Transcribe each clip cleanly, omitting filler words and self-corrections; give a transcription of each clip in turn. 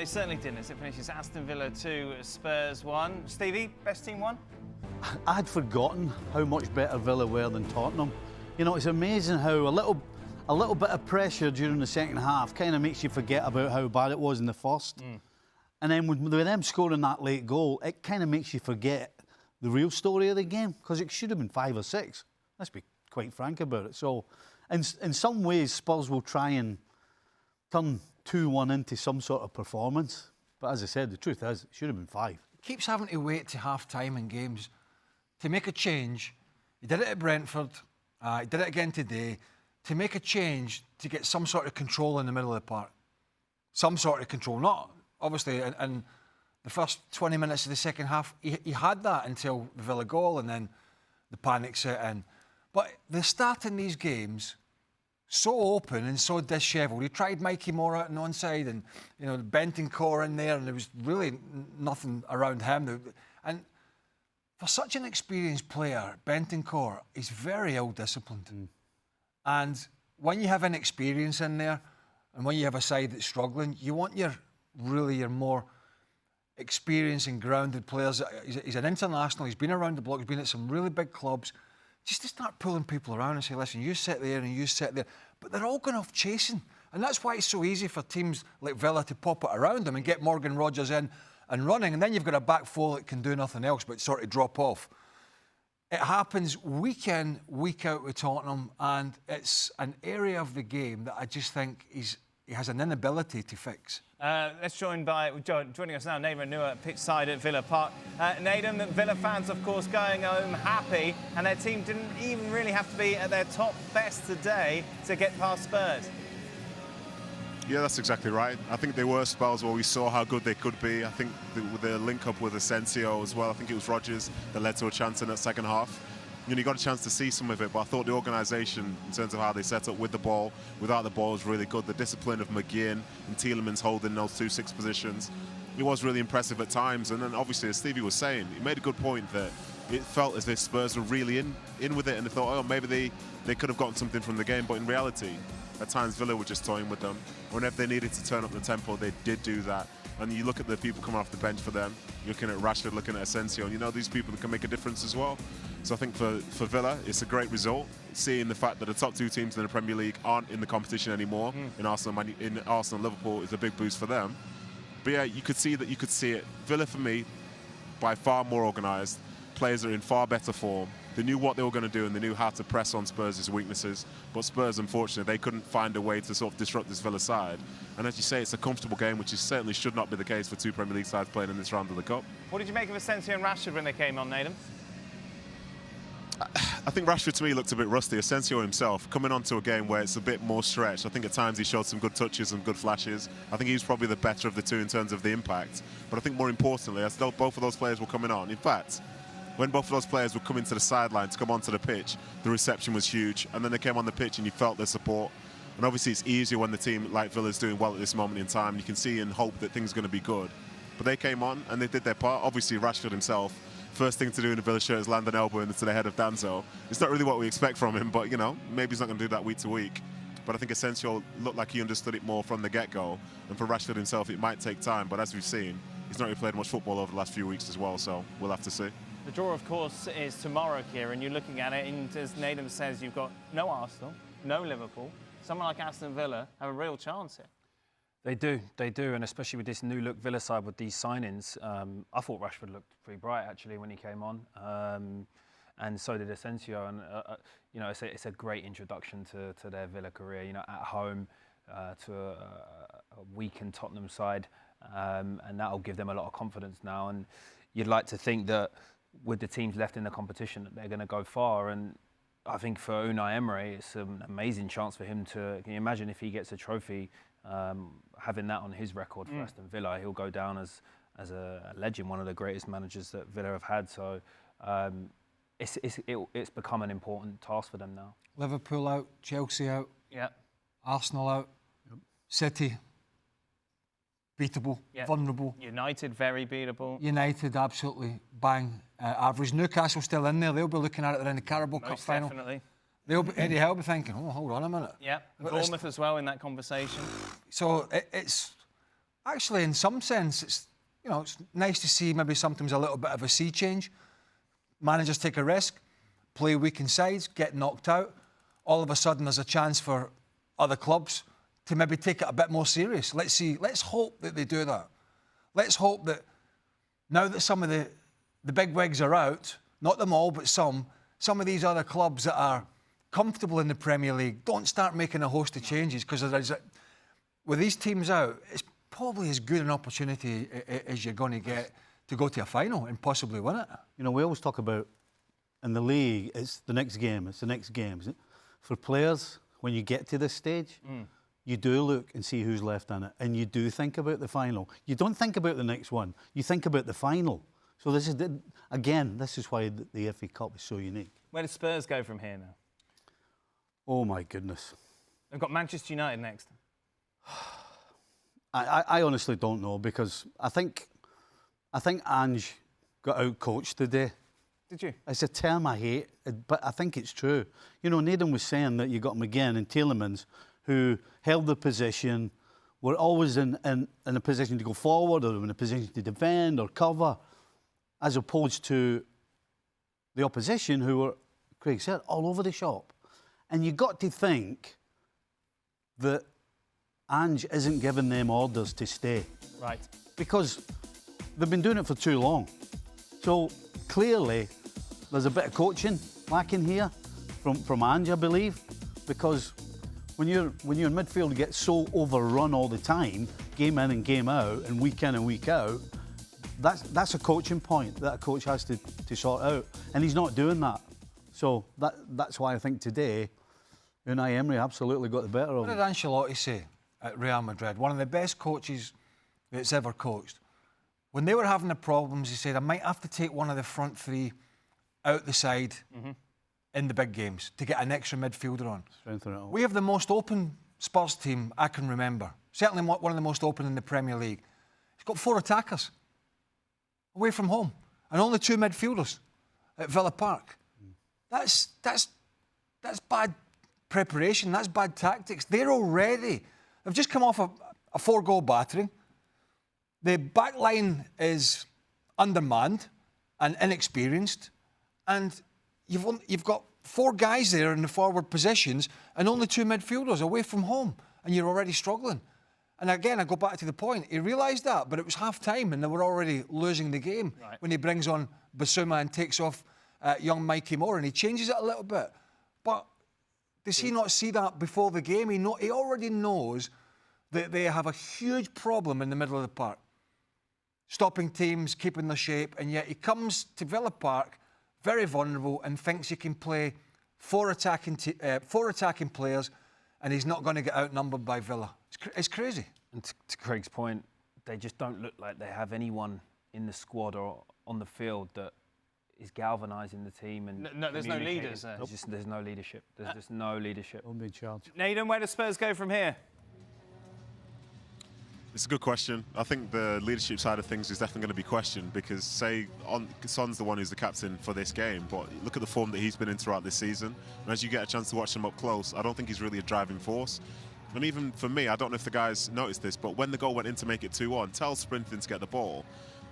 It certainly didn't, as it finishes Aston Villa 2, Spurs 1. Stevie, best team won? I'd forgotten how much better Villa were than Tottenham. You know, it's amazing how a little bit of pressure during the second half kind of makes you forget about how bad it was in the first. And then with them scoring that late goal, it kind of makes you forget the real story of the game, because it should have been 5 or 6. Let's be quite frank about it. So, in some ways, Spurs will try and turn 2-1 into some sort of performance. But as I said, the truth is, it should have been 5. Keeps having to wait to half-time in games to make a change. He did it at Brentford. He did it again today. To make a change, to get some sort of control in the middle of the park. Some sort of control. Not, obviously, in the first 20 minutes of the second half, he had that until the Villa goal, and then the panic set in. But the start in these games, so open and so dishevelled. He tried Mikey Moore out on the onside, and Bentancur in there, and there was really nothing around him. And for such an experienced player, Bentancur is very ill-disciplined. And when you have inexperience in there, and when you have a side that's struggling, you want your more experienced and grounded players. He's an international. He's been around the block. He's been at some really big clubs. Just to start pulling people around and say, listen, you sit there and you sit there. But they're all going off chasing. And that's why it's so easy for teams like Villa to pop it around them and get Morgan Rogers in and running. And then you've got a back four that can do nothing else but sort of drop off. It happens week in, week out with Tottenham. And it's an area of the game that I just think he has an inability to fix. Let's joining us now, Nedum Onuoha, pitch side at Villa Park. Nedum, Villa fans, of course, going home happy, and their team didn't even really have to be at their top best today to get past Spurs. Yeah, that's exactly right. I think there were spells where we saw how good they could be. I think the link-up with Asensio as well, I think it was Rodgers that led to a chance in that second half. You got a chance to see some of it, but I thought the organisation, in terms of how they set up with the ball, without the ball, was really good. The discipline of McGinn and Tielemans holding those 2-6 positions, it was really impressive at times. And then, obviously, as Stevie was saying, he made a good point that it felt as if Spurs were really in with it, and they thought, oh, maybe they could have gotten something from the game. But in reality, at times, Villa were just toying with them. Whenever they needed to turn up the tempo, they did do that. And you look at the people coming off the bench for them, you're looking at Rashford, looking at Asensio, and these people that can make a difference as well. So I think for Villa, it's a great result, seeing the fact that the top 2 teams in the Premier League aren't in the competition anymore. In Arsenal and Liverpool is a big boost for them. But yeah, you could see it. Villa, for me, by far more organised. Players are in far better form. They knew what they were going to do, and they knew how to press on Spurs' weaknesses. But Spurs, unfortunately, they couldn't find a way to sort of disrupt this Villa side. And as you say, it's a comfortable game, which certainly should not be the case for 2 Premier League sides playing in this round of the Cup. What did you make of Asensio and Rashford when they came on, Nedum? I think Rashford, to me, looked a bit rusty. Asensio himself, coming onto a game where it's a bit more stretched, I think at times he showed some good touches and good flashes. I think he was probably the better of the 2 in terms of the impact. But I think more importantly, as both of those players were coming on, in fact, when both of those players were coming to the sideline to come onto the pitch, the reception was huge. And then they came on the pitch and you felt their support. And obviously it's easier when the team like Villa is doing well at this moment in time. You can see and hope that things are going to be good. But they came on and they did their part. Obviously Rashford himself, first thing to do in the Villa shirt is land an elbow into the head of Danzo. It's not really what we expect from him, but maybe he's not going to do that week to week. But I think Asensio looked like he understood it more from the get-go. And for Rashford himself, it might take time. But as we've seen, he's not really played much football over the last few weeks as well. So we'll have to see. The draw, of course, is tomorrow, Kieran. You're looking at it, and as Nedum says, you've got no Arsenal, no Liverpool. Someone like Aston Villa have a real chance here. They do, and especially with this new look Villa side with these signings. I thought Rashford looked pretty bright actually when he came on, and so did Asensio. And it's a great introduction to their Villa career. At home to a weakened Tottenham side, and that'll give them a lot of confidence now. And you'd like to think that with the teams left in the competition, that they're going to go far. And I think for Unai Emery, it's an amazing chance for him to. Can you imagine if he gets a trophy? Having that on his record for Aston Villa, he'll go down as a legend, one of the greatest managers that Villa have had. So it's become an important task for them now. Liverpool out, Chelsea out, Arsenal out, City beatable, vulnerable. United very beatable. United absolutely bang average. Newcastle still in there. They'll be looking at it. They're in the Carabao Cup final. Definitely. Eddie Howe will be thinking, oh, hold on a minute. Yeah, Bournemouth as well in that conversation. So it's actually, in some sense, it's nice to see maybe sometimes a little bit of a sea change. Managers take a risk, play weakened sides, get knocked out. All of a sudden, there's a chance for other clubs to maybe take it a bit more serious. Let's see. Let's hope that they do that. Let's hope that now that some of the big wigs are out, not them all, but some of these other clubs that are comfortable in the Premier League don't start making a host of changes, because with these teams out, it's probably as good an opportunity as you're going to get to go to a final and possibly win it. We always talk about in the league, it's the next game, it's the next game. For players, when you get to this stage, you do look and see who's left in it, and you do think about the final. You don't think about the next one, you think about the final. So this is why the FA Cup is so unique. Where do Spurs go from here now? Oh my goodness. They've got Manchester United next. I honestly don't know, because I think Ange got out-coached today. Did you? It's a term I hate, but I think it's true. Nedum was saying that you got McGinn and Tielemans who held the position, were always in a position to go forward or in a position to defend or cover, as opposed to the opposition who were, Craig said, all over the shop. And you got to think that Ange isn't giving them orders to stay. Right. Because they've been doing it for too long. So clearly there's a bit of coaching lacking here from Ange, I believe, because when you're in midfield, you get so overrun all the time, game in and game out, and week in and week out. That's a coaching point that a coach has to sort out, and he's not doing that. So that's why I think today Unai Emery absolutely got the better of him. What did Ancelotti say at Real Madrid? One of the best coaches that's ever coached. When they were having the problems, he said, I might have to take one of the front three out the side in the big games to get an extra midfielder on. Strengthen it all. We have the most open Spurs team I can remember. Certainly one of the most open in the Premier League. It's got 4 attackers away from home and only 2 midfielders at Villa Park. That's bad preparation. That's bad tactics. They've just come off a 4-goal battering. The back line is undermanned and inexperienced, and you've got 4 guys there in the forward positions and only 2 midfielders away from home, and you're already struggling. And again, I go back to the point. He realised that, but it was half-time and they were already losing the game when he brings on Basuma and takes off young Mikey Moore, and he changes it a little bit. But does he not see that before the game? He already knows that they have a huge problem in the middle of the park, stopping teams, keeping their shape, and yet he comes to Villa Park very vulnerable and thinks he can play 4 attacking players, and he's not going to get outnumbered by Villa. It's crazy. And to Craig's point, they just don't look like they have anyone in the squad or on the field that is galvanising the team. And no, there's no leaders there. There's no leadership. There's just no leadership. Don't be in charge. Nedum, where do Spurs go from here? It's a good question. I think the leadership side of things is definitely going to be questioned, because Son's the one who's the captain for this game, but look at the form that he's been in throughout this season. And as you get a chance to watch him up close, I don't think he's really a driving force. And even for me, I don't know if the guys noticed this, but when the goal went in to make it 2-1, Tell's sprinting to get the ball,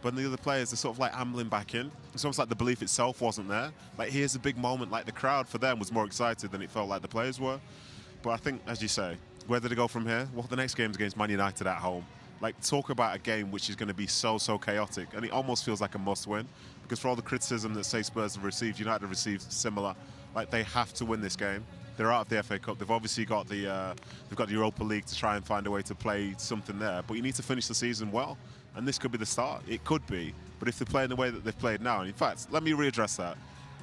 but the other players are sort of like ambling back in. It's almost like the belief itself wasn't there. Like, here's a big moment, like the crowd for them was more excited than it felt like the players were. But I think, as you say, where do they go from here? Well, the next game's against Man United at home. Like, talk about a game which is going to be so chaotic, and it almost feels like a must-win, because for all the criticism that, say, Spurs have received, United have received similar. Like, they have to win this game. They're out of the FA Cup. They've obviously got the Europa League to try and find a way to play something there, but you need to finish the season well, and this could be the start. It could be, but if they play in the way that they've played now, and in fact, let me readdress that.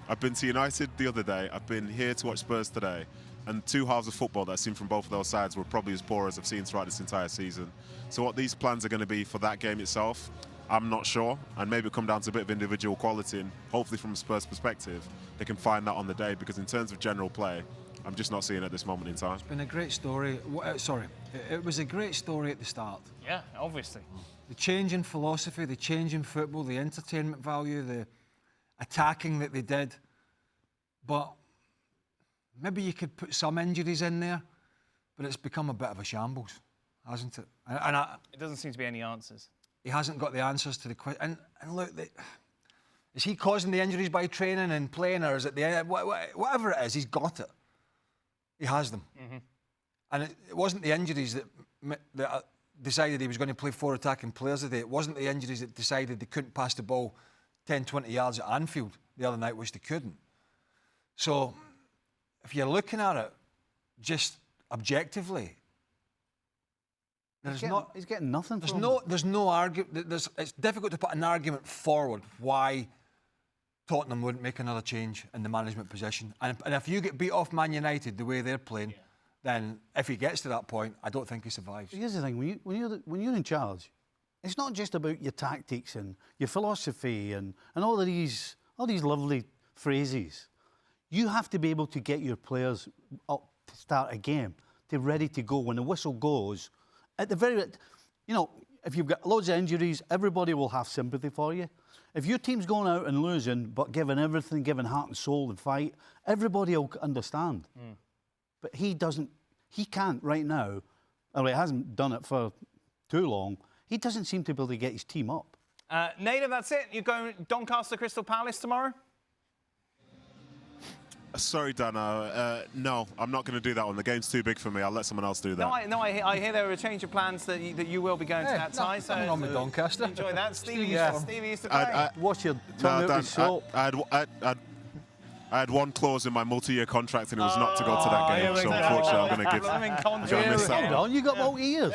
I've been to United the other day. I've been here to watch Spurs today. And 2 halves of football that I've seen from both of those sides were probably as poor as I've seen throughout this entire season. So what these plans are going to be for that game itself, I'm not sure. And maybe it'll come down to a bit of individual quality, and hopefully from a Spurs perspective, they can find that on the day, because in terms of general play, I'm just not seeing it at this moment in time. It's been a great story. It was a great story at the start. Yeah, obviously. The change in philosophy, the change in football, the entertainment value, the attacking that they did. But maybe you could put some injuries in there, but it's become a bit of a shambles. hasn't it? It doesn't seem to be any answers. He hasn't got the answers to the question. And look, is he causing the injuries by training and playing, or is it the end? Whatever it is, he's got it. He has them. And it wasn't the injuries that decided he was going to play 4 attacking players today. It wasn't the injuries that decided they couldn't pass the ball 10, 20 yards at Anfield the other night, which they couldn't. So if you're looking at it just objectively, He's getting nothing. There's no argument. It's difficult to put an argument forward why Tottenham wouldn't make another change in the management position. And if you get beat off Man United the way they're playing, then if he gets to that point, I don't think he survives. Here's the thing: when you're in charge, it's not just about your tactics and your philosophy and all these lovely phrases. You have to be able to get your players up to start a game, to ready to go when the whistle goes. At the very, if you've got loads of injuries, everybody will have sympathy for you. If your team's going out and losing, but giving everything, giving heart and soul and fight, everybody will understand. But he can't right now, or he hasn't done it for too long, he doesn't seem to be able to get his team up. Nedum, that's it. You're going Doncaster Crystal Palace tomorrow? Sorry, Dana. No, I'm not going to do that one. The game's too big for me. I'll let someone else do that. I hear there were a change of plans that you will be going to that tie. So nothing wrong with Doncaster. Enjoy that. Stevie used to play. What's your tongue out with salt? I had one clause in my multi-year contract, and it was not to go to that game. So unfortunately, I'm going to miss that. Hold on, you got multi-years.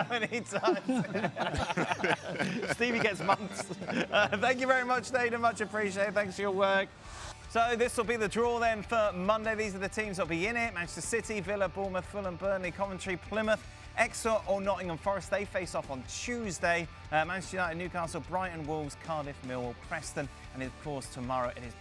Many times. Stevie gets months. Thank you very much, Nedum. Much appreciated. Thanks for your work. So this will be the draw then for Monday. These are the teams that will be in it. Manchester City, Villa, Bournemouth, Fulham, Burnley, Coventry, Plymouth, Exeter or Nottingham Forest. They face off on Tuesday. Manchester United, Newcastle, Brighton, Wolves, Cardiff, Millwall, Preston. And of course tomorrow it is